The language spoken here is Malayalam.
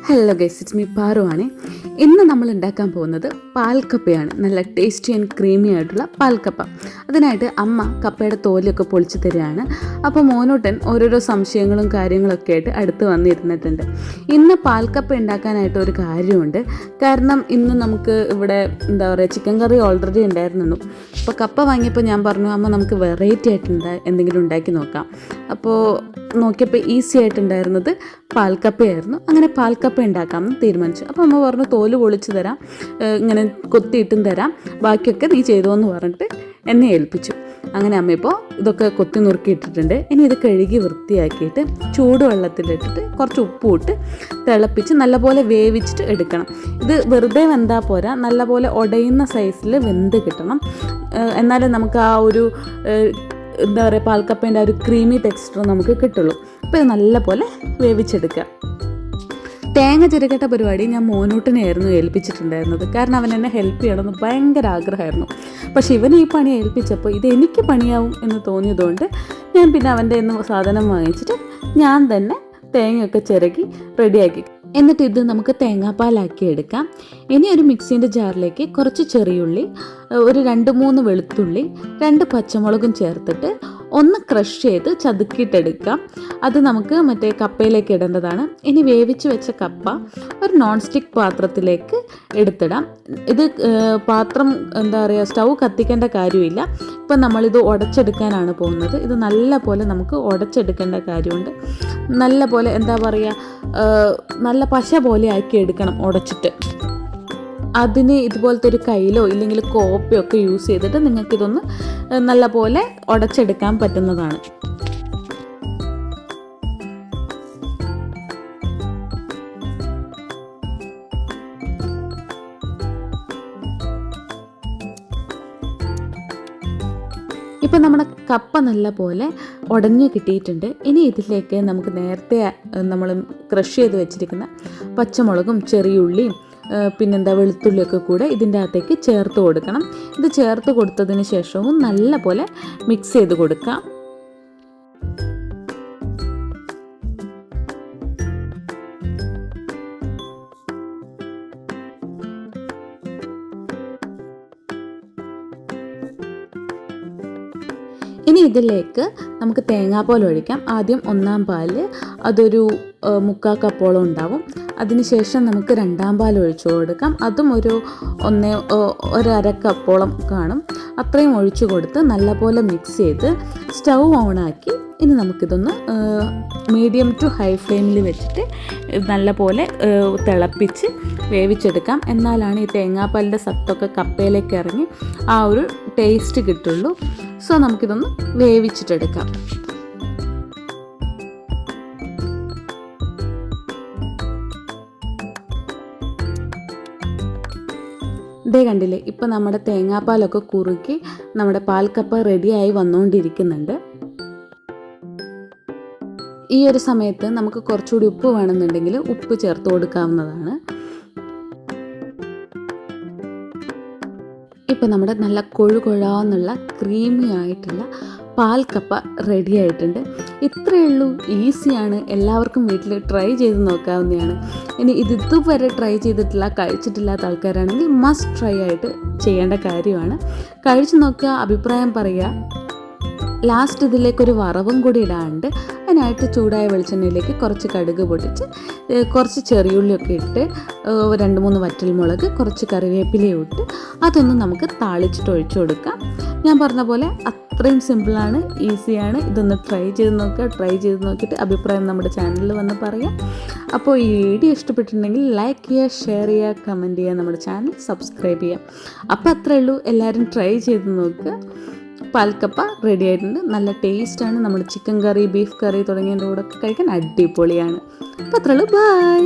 Hello guys, it's me Paru ആണ്. ഇന്ന് നമ്മൾ ഉണ്ടാക്കാൻ പോകുന്നത് പാൽക്കപ്പയാണ്. നല്ല ടേസ്റ്റി ആൻഡ് ക്രീമി ആയിട്ടുള്ള പാൽക്കപ്പ. അതിനായിട്ട് അമ്മ കപ്പയുടെ തോലൊക്കെ പൊളിച്ച് തരികയാണ്. അപ്പോൾ മോനോട്ടൻ ഓരോരോ സംശയങ്ങളും കാര്യങ്ങളൊക്കെ ആയിട്ട് അടുത്ത് വന്നിരുന്നിട്ടുണ്ട്. ഇന്ന് പാൽക്കപ്പ ഉണ്ടാക്കാനായിട്ട് ഒരു കാര്യമുണ്ട്. കാരണം ഇന്ന് നമുക്ക് ഇവിടെ ചിക്കൻ കറി ഓൾറെഡി ഉണ്ടായിരുന്നു. അപ്പോൾ കപ്പ വാങ്ങിയപ്പോൾ ഞാൻ പറഞ്ഞു, അമ്മ നമുക്ക് വെറൈറ്റി ആയിട്ട് എന്തെങ്കിലും ഉണ്ടാക്കി നോക്കാം. അപ്പോൾ നോക്കിയപ്പോൾ ഈസി ആയിട്ടുണ്ടായിരുന്നത് പാൽക്കപ്പയായിരുന്നു. അങ്ങനെ പാൽക്കപ്പ ഉണ്ടാക്കാമെന്ന് തീരുമാനിച്ചു. അപ്പോൾ അമ്മ പറഞ്ഞു, തോല് പൊളിച്ച് തരാം, ഇങ്ങനെ കൊത്തിയിട്ടും തരാം, ബാക്കിയൊക്കെ നീ ചെയ്തോ എന്ന് പറഞ്ഞിട്ട് എന്നെ ഏൽപ്പിച്ചു. അങ്ങനെ അമ്മ ഇപ്പോൾ ഇതൊക്കെ കൊത്തി നുറുക്കിയിട്ടിട്ടുണ്ട്. ഇനി ഇത് കഴുകി വൃത്തിയാക്കിയിട്ട് ചൂടുവെള്ളത്തിലിട്ടിട്ട് കുറച്ച് ഉപ്പും ഇട്ട് തിളപ്പിച്ച് നല്ലപോലെ വേവിച്ചിട്ട് എടുക്കണം. ഇത് വെറുതെ വെന്താൽ പോരാ, നല്ലപോലെ ഉടയുന്ന സൈസിൽ വെന്ത് കിട്ടണം. എന്നാലും നമുക്ക് ആ ഒരു പാൽക്കപ്പേൻ്റെ ആ ഒരു ക്രീമി ടെക്സ്ചർ നമുക്ക് കിട്ടുള്ളൂ. അപ്പോൾ ഇത് നല്ലപോലെ വേവിച്ചെടുക്കുക. തേങ്ങ ചിരകട്ട പരിപാടി ഞാൻ മോനൂട്ടിനെയായിരുന്നു ഏൽപ്പിച്ചിട്ടുണ്ടായിരുന്നത്. കാരണം അവൻ എന്നെ ഹെൽപ്പ് ചെയ്യണമെന്ന് ഭയങ്കര ആഗ്രഹമായിരുന്നു. പക്ഷേ ഇവനെ ഈ പണി ഏൽപ്പിച്ചപ്പോൾ ഇത് എനിക്ക് പണിയാവും എന്ന് തോന്നിയതുകൊണ്ട് ഞാൻ പിന്നെ അവൻ്റെ സാധനം വാങ്ങിച്ചിട്ട് ഞാൻ തന്നെ തേങ്ങയൊക്കെ ചിരകി റെഡിയാക്കി. എന്നിട്ട് ഇത് നമുക്ക് തേങ്ങാപ്പാലാക്കി എടുക്കാം. ഇനി ഒരു മിക്സിൻ്റെ ജാറിലേക്ക് കുറച്ച് ചെറിയുള്ളി, ഒരു 2-3 വെളുത്തുള്ളി, 2 പച്ചമുളകും ചേർത്തിട്ട് ഒന്ന് ക്രഷ് ചെയ്ത് ചതുക്കിയിട്ടെടുക്കാം. അത് നമുക്ക് മറ്റേ കപ്പയിലേക്ക് ഇടേണ്ടതാണ്. ഇനി വേവിച്ച് വെച്ച കപ്പ ഒരു നോൺ സ്റ്റിക്ക് പാത്രത്തിലേക്ക് എടുത്തിടാം. ഇത് പാത്രം സ്റ്റൗ കത്തിക്കേണ്ട കാര്യമില്ല. ഇപ്പം നമ്മളിത് ഉടച്ചെടുക്കാനാണ് പോകുന്നത്. ഇത് നല്ല പോലെ നമുക്ക് ഉടച്ചെടുക്കേണ്ട കാര്യമുണ്ട്. നല്ല പോലെ നല്ല പശ പോലെ ആക്കി എടുക്കണം ഉടച്ചിട്ട്. അതിന് ഇതുപോലത്തെ ഒരു കയ്യിലോ ഇല്ലെങ്കിൽ കോപ്പയോ ഒക്കെ യൂസ് ചെയ്തിട്ട് നിങ്ങൾക്കിതൊന്ന് നല്ല പോലെ ഉടച്ചെടുക്കാൻ പറ്റുന്നതാണ്. ഇപ്പം നമ്മുടെ കപ്പ നല്ല പോലെ ഉടഞ്ഞ് കിട്ടിയിട്ടുണ്ട്. ഇനി ഇതിലേക്ക് നമുക്ക് നേരത്തെ നമ്മൾ ക്രഷ് ചെയ്ത് വെച്ചിരിക്കുന്ന പച്ചമുളകും ചെറിയുള്ളിയും വെളുത്തുള്ളിയൊക്കെ കൂടെ ഇതിൻ്റെ അകത്തേക്ക് ചേർത്ത് കൊടുക്കണം. ഇത് ചേർത്ത് കൊടുത്തതിന് ശേഷവും നല്ല പോലെ മിക്സ് ചെയ്ത് കൊടുക്കാം. ഇനി ഇതിലേക്ക് നമുക്ക് തേങ്ങാപ്പാൽ ഒഴിക്കാം. ആദ്യം 1-ാം പാല്, അതൊരു 3/4 കപ്പോളം ഉണ്ടാവും. അതിനുശേഷം നമുക്ക് 2-ാം പാൽ ഒഴിച്ചു കൊടുക്കാം. അതും ഒരു 1-1/2 കപ്പോളം കാണും. അത്രയും ഒഴിച്ചു കൊടുത്ത് നല്ലപോലെ മിക്സ് ചെയ്ത് സ്റ്റൗ ഓണാക്കി ഇനി നമുക്കിതൊന്ന് മീഡിയം ടു ഹൈ ഫ്ലെയിമിൽ വെച്ചിട്ട് നല്ലപോലെ തിളപ്പിച്ച് വേവിച്ചെടുക്കാം. എന്നാലാണ് ഈ തേങ്ങാപ്പാലിൻ്റെ സത്തൊക്കെ കപ്പയിലേക്ക് ഇറങ്ങി ആ ഒരു ടേസ്റ്റ് കിട്ടുള്ളൂ. സോ നമുക്കിതൊന്ന് വേവിച്ചിട്ടെടുക്കാം. ഇതേ കണ്ടില്ലേ, ഇപ്പം നമ്മുടെ തേങ്ങാപ്പാലൊക്കെ കുറുക്കി നമ്മുടെ പാൽക്കപ്പ റെഡിയായി വന്നുകൊണ്ടിരിക്കുന്നുണ്ട്. ഈ ഒരു സമയത്ത് നമുക്ക് കുറച്ചുകൂടി ഉപ്പ് വേണമെന്നുണ്ടെങ്കിൽ ഉപ്പ് ചേർത്ത് കൊടുക്കാവുന്നതാണ്. ഇപ്പം നമ്മുടെ നല്ല കൊഴുകൊഴാന്നുള്ള ക്രീമി ആയിട്ടുള്ള പാൽക്കപ്പ റെഡി ആയിട്ടുണ്ട്. ഇത്രയേ ഉള്ളൂ, ഈസിയാണ്. എല്ലാവർക്കും വീട്ടിൽ ട്രൈ ചെയ്ത് നോക്കാവുന്നതാണ്. ഇനി ഇതുവരെ ട്രൈ ചെയ്തിട്ടില്ല, കഴിച്ചിട്ടില്ലാത്ത ആൾക്കാരാണെങ്കിൽ മസ്റ്റ് ട്രൈ ആയിട്ട് ചെയ്യേണ്ട കാര്യമാണ്. കഴിച്ച് നോക്കുക, അഭിപ്രായം പറയുക. ലാസ്റ്റ് ഇതിലേക്കൊരു വറവും കൂടി ഇടാണ്ട് അതിനായിട്ട് ചൂടായ വെളിച്ചെണ്ണയിലേക്ക് കുറച്ച് കടുക് പൊട്ടിച്ച് കുറച്ച് ചെറിയുള്ളിയൊക്കെ ഇട്ട് 2-3 വറ്റൽമുളക്, കുറച്ച് കറിവേപ്പിലയും ഇട്ട് അതൊന്ന് നമുക്ക് താളിച്ചിട്ട് ഒഴിച്ചു കൊടുക്കാം. ഞാൻ പറഞ്ഞ പോലെ അത്രയും സിമ്പിളാണ്, ഈസിയാണ്. ഇതൊന്ന് ട്രൈ ചെയ്ത് നോക്കുക. ട്രൈ ചെയ്ത് നോക്കിയിട്ട് അഭിപ്രായം നമ്മുടെ ചാനലിൽ വന്ന് പറയാം. അപ്പോൾ ഈ വീഡിയോ ഇഷ്ടപ്പെട്ടിട്ടുണ്ടെങ്കിൽ ലൈക്ക് ചെയ്യുക, ഷെയർ ചെയ്യുക, കമൻറ്റ് ചെയ്യുക, നമ്മുടെ ചാനൽ സബ്സ്ക്രൈബ് ചെയ്യാം. അപ്പോൾ അത്രയേ ഉള്ളൂ, എല്ലാവരും ട്രൈ ചെയ്ത് നോക്കുക. പാൽക്കപ്പ റെഡി ആയിട്ടുണ്ട്. നല്ല ടേസ്റ്റാണ്. നമ്മുടെ ചിക്കൻ കറി, ബീഫ് കറി തുടങ്ങിയതിൻ്റെ കൂടെ കഴിക്കാൻ അടിപൊളിയാണ്. അപ്പോൾ അത്രയേ ഉള്ളൂ. ബൈ.